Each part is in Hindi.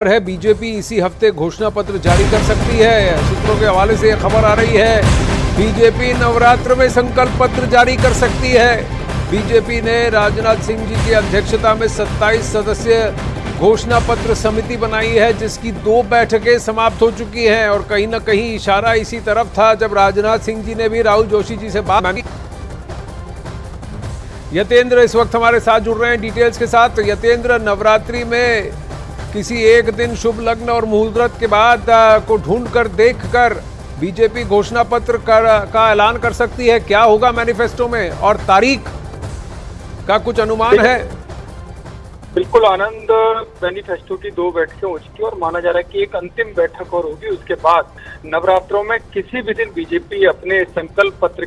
है बीजेपी इसी हफ्ते घोषणा पत्र जारी कर सकती है। सूत्रों के हवाले से यह खबर आ रही है, बीजेपी नवरात्र में संकल्प पत्र जारी कर सकती है। बीजेपी ने राजनाथ सिंह जी की अध्यक्षता में 27 सदस्यीय घोषणा पत्र समिति बनाई है, जिसकी 2 बैठकें समाप्त हो चुकी हैं और कहीं ना कहीं इशारा इसी तरफ था जब राजनाथ सिंह जी ने भी राहुल जोशी जी से बात मांगी। यतेंद्र इस वक्त हमारे साथ जुड़ रहे हैं डिटेल्स के साथ। यतेंद्र, नवरात्रि में किसी एक दिन शुभ लग्न और मुहूर्त के बाद को ढूंढकर देखकर बीजेपी घोषणा पत्र का ऐलान कर सकती है। क्या होगा मैनिफेस्टो में और तारीख का कुछ अनुमान है? बिल्कुल आनंद, मैनिफेस्टो की 2 बैठकें हो चुकी और माना जा रहा है कि एक अंतिम बैठक और होगी। उसके बाद नवरात्रों में किसी भी दिन बीजेपी अपने संकल्प पत्र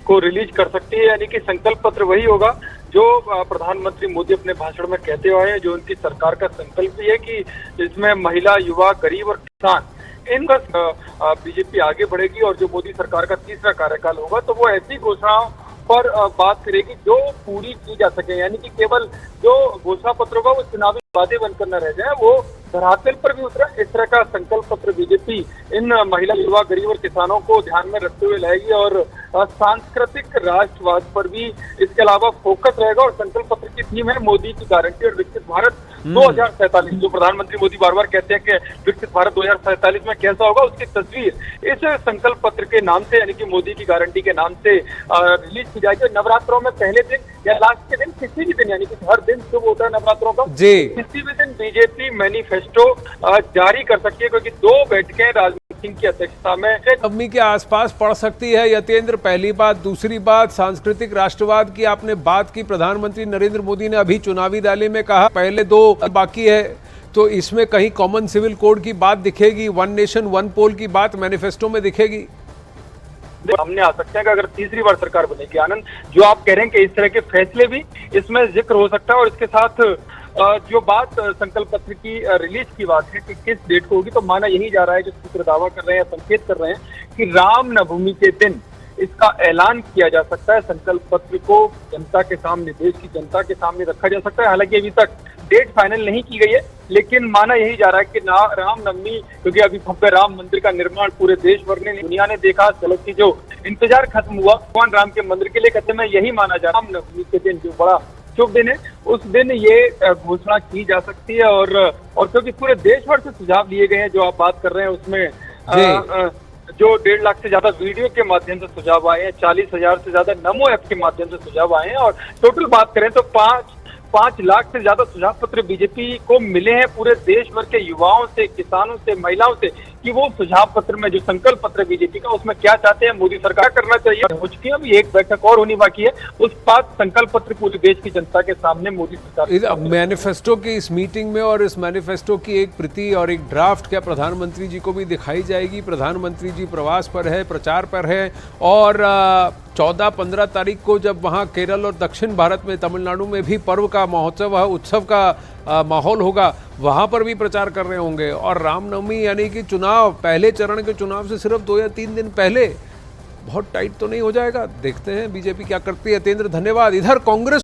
को रिलीज कर सकती है। यानी कि संकल्प पत्र वही होगा जो प्रधानमंत्री मोदी अपने भाषण में कहते हुए हैं, जो उनकी सरकार का संकल्प भी है कि इसमें महिला, युवा, गरीब और किसान इनका बीजेपी आगे बढ़ेगी और जो मोदी सरकार का तीसरा कार्यकाल होगा तो वो ऐसी घोषणाओं पर बात करेगी जो पूरी की जा सके। यानी कि केवल जो घोषणा पत्र होगा वो चुनावी वादे बनकर न रह जाए, वो धरातल पर भी उतरा। इस तरह का संकल्प पत्र बीजेपी इन महिला, युवा, गरीब और किसानों को ध्यान में रखते हुए लाएगी और सांस्कृतिक राष्ट्रवाद पर भी इसके अलावा फोकस रहेगा। और संकल्प पत्र की थीम है मोदी की गारंटी और विकसित भारत 2047। जो प्रधानमंत्री मोदी बार बार कहते हैं कि विकसित भारत 2047 में कैसा होगा, उसकी तस्वीर इस संकल्प पत्र के नाम से यानी कि मोदी की गारंटी के नाम से रिलीज की जाएगी। नवरात्रों में पहले दिन या लास्ट के दिन, किसी भी दिन, यानी कि हर दिन शुभ होता है नवरात्रों का, किसी भी दिन बीजेपी मैनिफेस्टो जारी कर सकती है, क्योंकि 2 बैठकें राजनाथ सिंह की अध्यक्षता में नवमी के आसपास पड़ सकती है। यतेंद्र, पहली बात। दूसरी बात, सांस्कृतिक राष्ट्रवाद की आपने बात की। प्रधानमंत्री नरेंद्र मोदी ने अभी चुनावी रैली में कहा पहले 2 बाकी है, तो इसमें कहीं कॉमन सिविल कोड की बात दिखेगी, 1 नेशन 1 पोल की बात मैनिफेस्टो में दिखेगी? सामने आ सकते हैं कि अगर तीसरी बार सरकार बनेगी। आनंद, जो आप कह रहे हैं कि इस तरह के फैसले भी इसमें जिक्र हो सकता है। और इसके साथ जो बात संकल्प पत्र की रिलीज की बात है कि किस डेट को होगी, तो माना यही जा रहा है, जो सूत्र दावा कर रहे हैं, संकेत कर रहे हैं कि रामनवमी के दिन इसका ऐलान किया जा सकता है। संकल्प पत्र को जनता के सामने, देश की जनता के सामने रखा जा सकता है। हालांकि अभी तक डेट फाइनल नहीं की गई है, लेकिन माना यही जा रहा है कि रामनवमी, क्योंकि अभी भव्य राम मंदिर का निर्माण पूरे देश भर ने, दुनिया ने देखा, चलो की जो इंतजार खत्म हुआ भगवान राम के मंदिर के लिए, कहते में यही माना जा रहा है रामनवमी के दिन जो बड़ा शुभ दिन है, उस दिन ये घोषणा की जा सकती है। और क्योंकि पूरे देश भर से सुझाव लिए गए हैं, जो आप बात कर रहे हैं उसमें जो 1.5 लाख से ज्यादा वीडियो के माध्यम से सुझाव आए हैं, 40,000 से ज्यादा नमो ऐप के माध्यम से सुझाव आए हैं, और टोटल बात करें तो 5 लाख से ज्यादा सुझाव पत्र बीजेपी को मिले हैं पूरे देश भर के युवाओं से, किसानों से, महिलाओं से, कि वो सुझाव पत्र में जो संकल्प पत्र बीजेपी का, उसमें क्या चाहते हैं मोदी सरकार करना चाहिए। हो चुकी है, अभी एक बैठक और होनी बाकी है, उस बाद संकल्प पत्र पूरे देश की जनता के सामने मोदी सरकार मैनिफेस्टो की इस मीटिंग में और इस मैनिफेस्टो की एक प्रति और एक ड्राफ्ट क्या प्रधानमंत्री जी को भी दिखाई जाएगी? प्रधानमंत्री जी प्रवास पर है, प्रचार पर है, और 14-15 तारीख को जब वहाँ केरल और दक्षिण भारत में, तमिलनाडु में भी पर्व का महोत्सव, उत्सव का माहौल होगा, वहाँ पर भी प्रचार कर रहे होंगे। और रामनवमी यानी कि चुनाव, पहले चरण के चुनाव से सिर्फ 2 या 3 दिन पहले, बहुत टाइट तो नहीं हो जाएगा? देखते हैं बीजेपी क्या करती है। यतेंद्र, धन्यवाद। इधर कांग्रेस